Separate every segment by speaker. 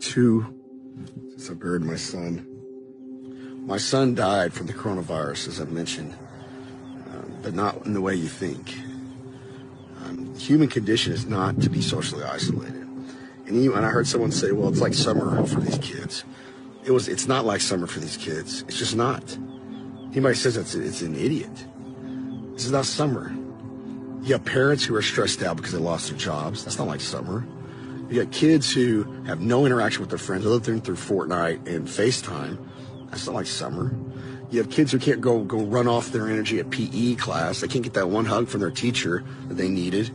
Speaker 1: 2 since I buried my son. My son died from the coronavirus, as I mentioned, but not in the way you think. The human condition is not to be socially isolated. And I heard someone say, well, it's like summer for these kids. It's not like summer for these kids. It's just not. Anybody says it's an idiot. This is not summer. You have parents who are stressed out because they lost their jobs. That's not like summer. You got kids who have no interaction with their friends other than through Fortnite and FaceTime. That's not like summer. You have kids who can't go run off their energy at PE class. They can't get that one hug from their teacher that they needed.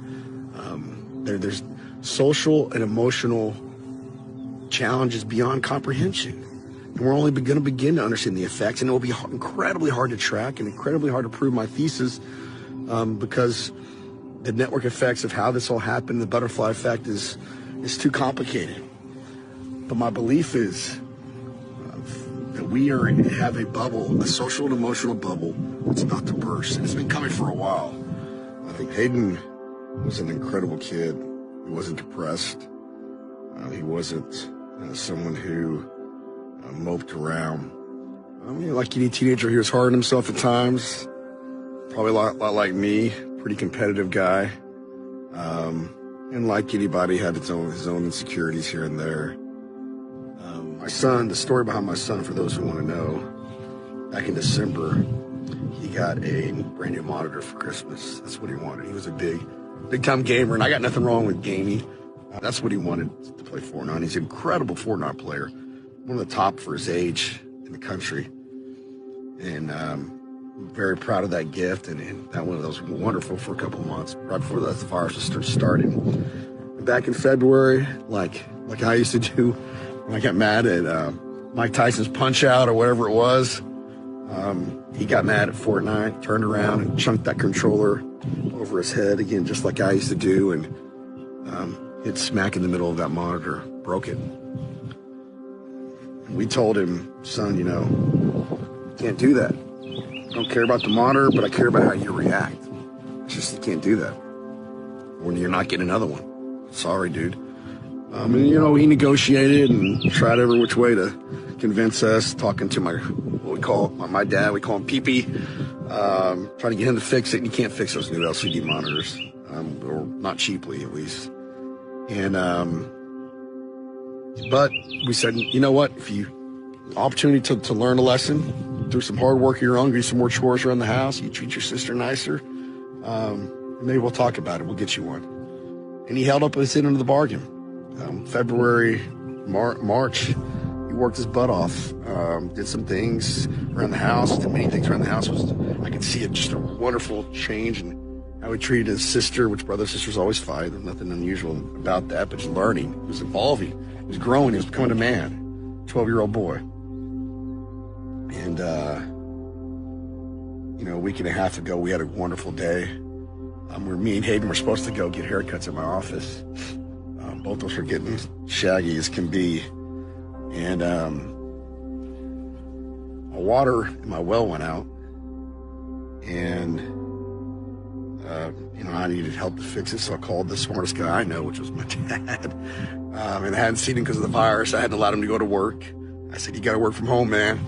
Speaker 1: There's social and emotional challenges beyond comprehension. And we're only going to begin to understand the effects, and it will be incredibly hard to track and incredibly hard to prove my thesis because the network effects of how this all happened, the butterfly effect, is too complicated. But my belief is that we have a bubble, a social and emotional bubble that's about to burst. And it's been coming for a while. I think Hayden was an incredible kid. He wasn't depressed. He wasn't someone who moped around. I mean, like any teenager, he was hard on himself at times. Probably a lot like me, pretty competitive guy. And like anybody, had his own insecurities here and there. My son, the story behind my son, for those who want to know, back in December, he got a brand new monitor for Christmas. That's what he wanted. He was a big time gamer, and I got nothing wrong with gaming. That's what he wanted, to play Fortnite. He's an incredible Fortnite player, one of the top for his age in the country. And I'm very proud of that gift, and that one of those wonderful for a couple of months, right before the virus started. Back in February, like I used to do when I got mad at Mike Tyson's Punch-Out or whatever it was, he got mad at Fortnite, turned around and chunked that controller over his head again, just like I used to do, and hit smack in the middle of that monitor, broke it. And we told him, son, you can't do that. I don't care about the monitor, but I care about how you react. It's just, you can't do that. Or you're not getting another one. Sorry, dude. And he negotiated and tried every which way to convince us, talking to my dad, we call him Pee-Pee, trying to get him to fix it. And you can't fix those new LCD monitors, or not cheaply at least. And, but we said, you know what, if you opportunity to learn a lesson, do some hard work of your own, do some more chores around the house, you treat your sister nicer, maybe we'll talk about it, we'll get you one. And he held up his end of the bargain. February, March, he worked his butt off, did some things around the house, did many things around the house. I could see just a wonderful change in how he treated his sister, which brother and sisters always fight. There's nothing unusual about that, but just learning. He was evolving. He was growing. He was becoming a man, 12-year-old boy. And, a week and a half ago, we had a wonderful day. Me and Hayden were supposed to go get haircuts at my office. Both of us were getting shaggy as can be. And my water in my well went out. And, I needed help to fix it, so I called the smartest guy I know, which was my dad. And I hadn't seen him because of the virus. I hadn't allowed him to go to work. I said, you got to work from home, man.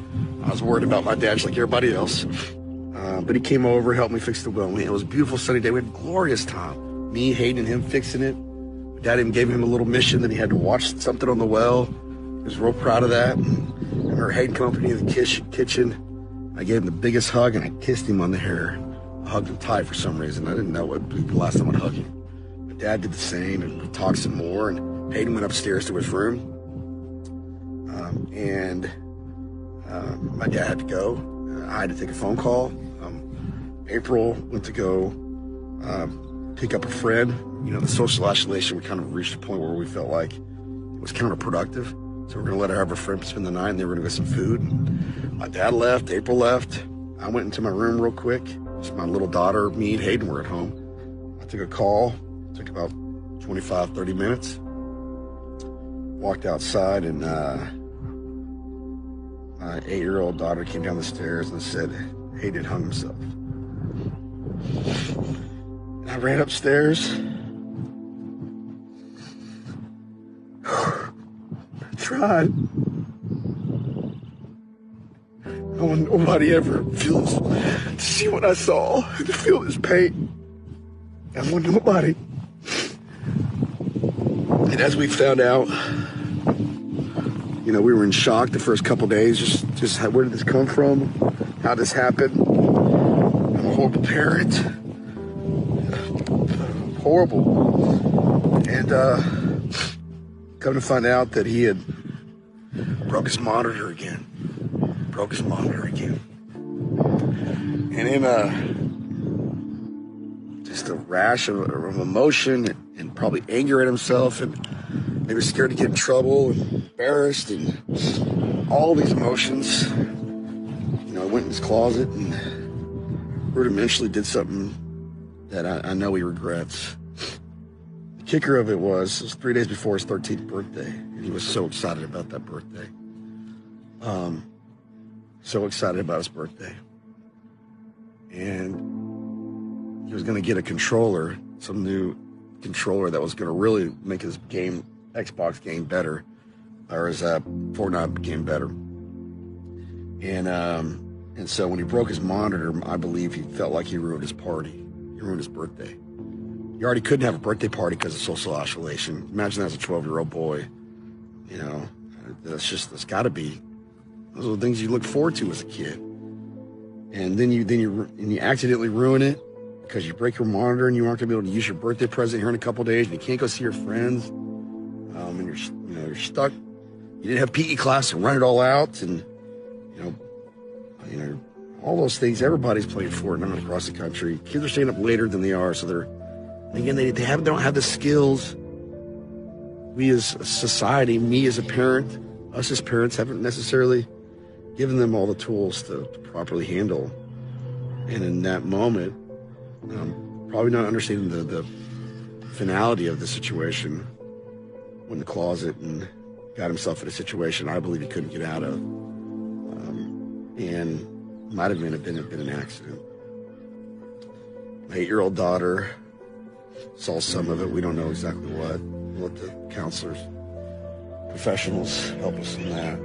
Speaker 1: I was worried about my dad just like everybody else. But he came over, helped me fix the well. Man, it was a beautiful sunny day. We had a glorious time. Me, Hayden, and him fixing it. My dad even gave him a little mission that he had to watch something on the well. He was real proud of that. And I remember Hayden come up to me in the kitchen. I gave him the biggest hug, and I kissed him on the hair. I hugged him tight for some reason. I didn't know what the last time I'd hug him. My dad did the same, and we talked some more. And Hayden went upstairs to his room. My dad had to go. I had to take a phone call. April went to go pick up a friend. The social isolation, we kind of reached a point where we felt like it was counterproductive. So we're going to let her have her friend spend the night, and they were going to get some food. And my dad left. April left. I went into my room real quick. Just my little daughter, me, and Hayden were at home. I took a call. It took about 25, 30 minutes. Walked outside, and my 8-year-old daughter came down the stairs and said, Hayden hung himself. And I ran upstairs. tried. I want nobody ever feels to see what I saw, to feel this pain. I want nobody. And as we found out, you know, we were in shock the first couple days. Just where did this come from? How this happened? I'm a horrible parent. Horrible. And come to find out that he had broke his monitor again. And in just a rash of emotion and probably anger at himself, and maybe scared to get in trouble and embarrassed and all these emotions, you know, I went in his closet and rudimentally did something that I know he regrets. The kicker of it was 3 days before his 13th birthday, and he was so excited about that birthday. So excited about his birthday. And he was going to get a controller, some new controller that was going to really make his Xbox game better, or his Fortnite game better. And so when he broke his monitor, I believe he felt like he ruined his party. He ruined his birthday. He already couldn't have a birthday party because of social isolation. Imagine that as a 12-year-old boy. You know, that's got to be. Those are the things you look forward to as a kid. And then you accidentally ruin it because you break your monitor and you aren't going to be able to use your birthday present here in a couple of days, and you can't go see your friends. And you're stuck. You didn't have PE class to run it all out, and you know all those things. Everybody's playing Fortnite across the country. Kids are staying up later than they are, so they don't have the skills. We as a society, me as a parent, us as parents haven't necessarily given them all the tools to properly handle. And in that moment, probably not understanding the finality of the situation, went in the closet and got himself in a situation I believe he couldn't get out of, and might have been an accident. My 8-year-old daughter saw some of it. We don't know exactly what. We'll let the counselors, professionals help us in that.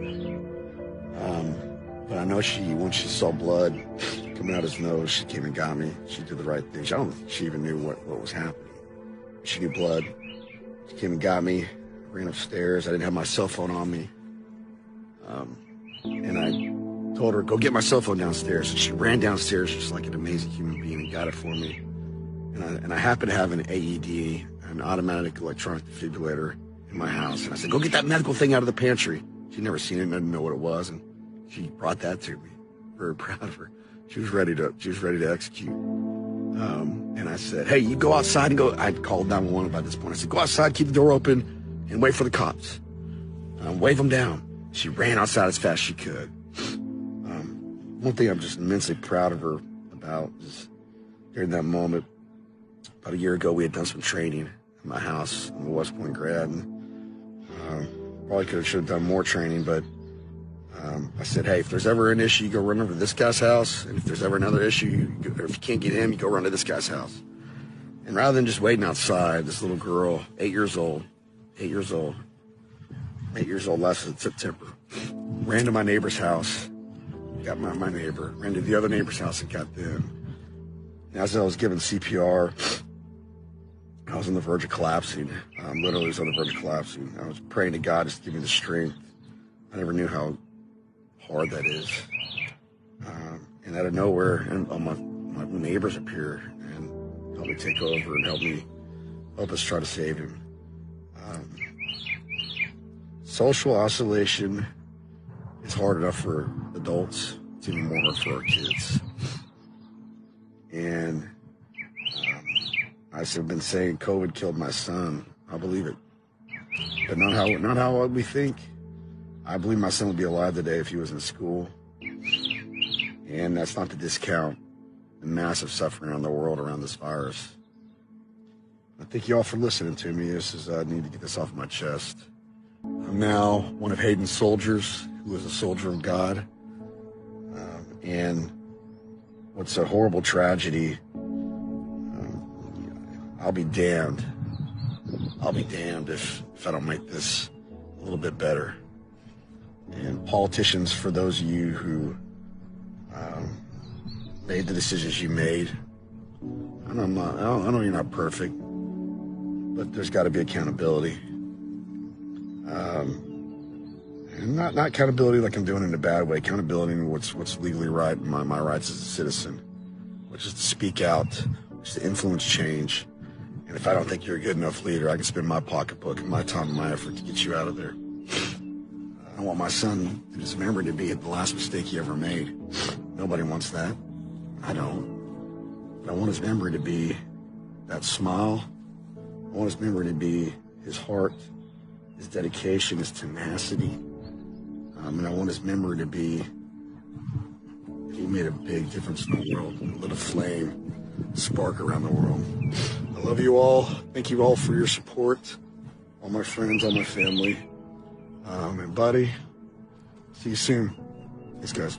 Speaker 1: But I know when she saw blood coming out his nose, she came and got me. She did the right thing. I don't think she even knew what was happening. She knew blood. She came and got me, ran upstairs. I didn't have my cell phone on me. And I told her, go get my cell phone downstairs. And she ran downstairs just like an amazing human being and got it for me. And I happen to have an AED, an automatic electronic defibrillator, in my house. And I said, go get that medical thing out of the pantry. She'd never seen it and didn't know what it was. And she brought that to me. Very proud of her. She was ready to execute. And I said, hey, you go outside and go. I'd called 911 by this point. I said, go outside, keep the door open, and wait for the cops. Wave them down. She ran outside as fast as she could. One thing I'm just immensely proud of her about is during that moment, about a year ago, we had done some training at my house. I'm a West Point grad, and probably should have done more training, but I said, hey, if there's ever an issue, you go run over to this guy's house, and if there's ever another issue, or if you can't get him, you go run to this guy's house. And rather than just waiting outside, this little girl, 8 years old last September, ran to my neighbor's house, got my neighbor, ran to the other neighbor's house and got them. And as I was giving CPR, I was on the verge of collapsing. Literally was on the verge of collapsing. I was praying to God just to give me the strength. I never knew how hard that is. And out of nowhere, and my neighbors appeared and helped me take over and help us try to save him. Social isolation is hard enough for adults. It's even more for our kids. And I've been saying COVID killed my son. I believe it, but not how we think. I believe my son would be alive today if he was in school. And that's not to discount the massive suffering around the world around this virus. I thank you all for listening to me. I need to get this off my chest. I'm now one of Hayden's soldiers, who is a soldier of God. And what's a horrible tragedy, I'll be damned if I don't make this a little bit better. And politicians, for those of you who made the decisions you made, I know you're not perfect, but there's got to be accountability. And not accountability like I'm doing it in a bad way. Accountability in what's legally right, and my rights as a citizen, which is to speak out, which is to influence change. And if I don't think you're a good enough leader, I can spend my pocketbook and my time and my effort to get you out of there. I want my son, his memory, to be the last mistake he ever made. Nobody wants that. I don't. But I want his memory to be that smile. I want his memory to be his heart, his dedication, his tenacity. And I want his memory to be that he made a big difference in the world, lit a flame, spark around the world. I love you all. Thank you all for your support. All my friends, all my family. And buddy, see you soon. Thanks, guys.